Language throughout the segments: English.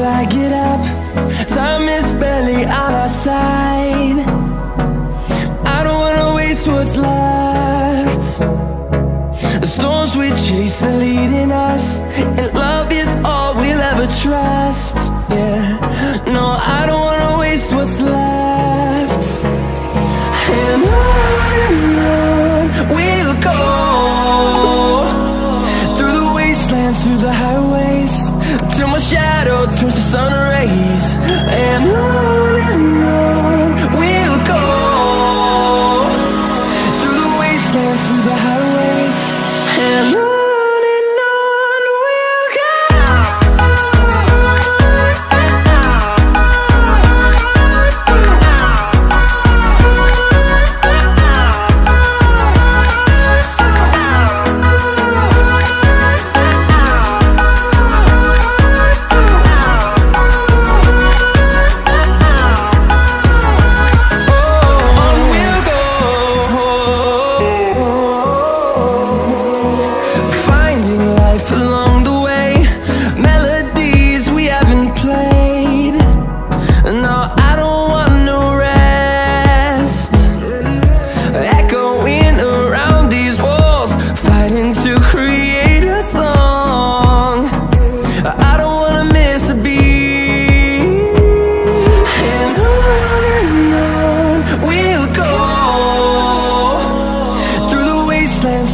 I get up. Time is barely on our side. I don't wanna waste what's left. The storms we chase are leading us, and love is all we'll ever trust. Yeah, no, I don't wanna waste what's left. And on we'll go, through the wastelands, through the highways, till my shadow turns to sun rays. And on we'll go, through the wastelands, through the highways, and on we'll go.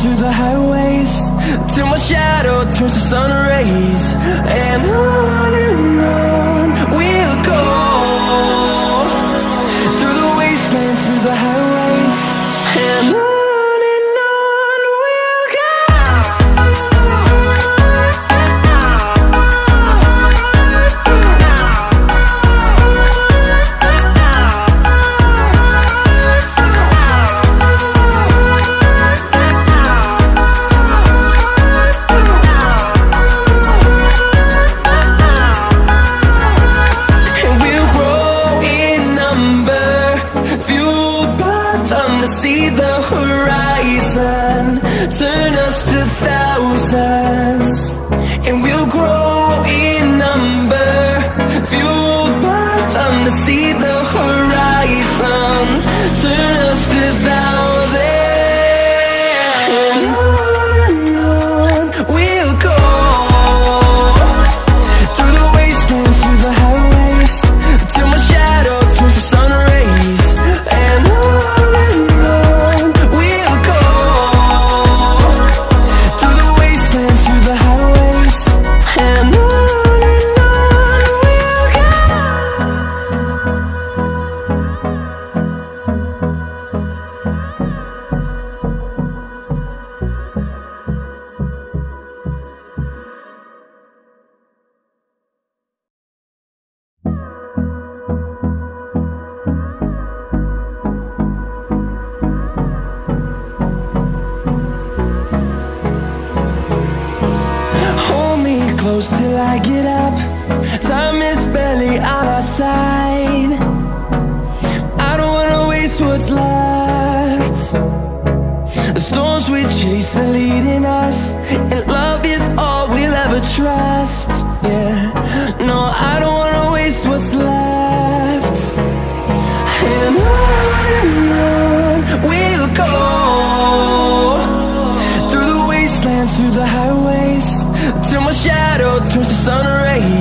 Through the highways, till my shadow turns to sun rays. And on we'll go, through the wastelands, through the highways, and on we'll go. See the horizon, turn us to thousands, and we'll grow in number, fueled by them. To see the horizon, turn us to thousands, and on we'll go, through the wastelands, through the highways, till my shadow turns to sun rays. And on close till I get up. Time is barely on our side. I don't wanna waste what's left. The storms we chase are leading us, and love is all we'll ever trust. Yeah, no, I don't wanna waste what's left. And on we'll go, through the wastelands, through the highways, till my shadow turns to sun rays.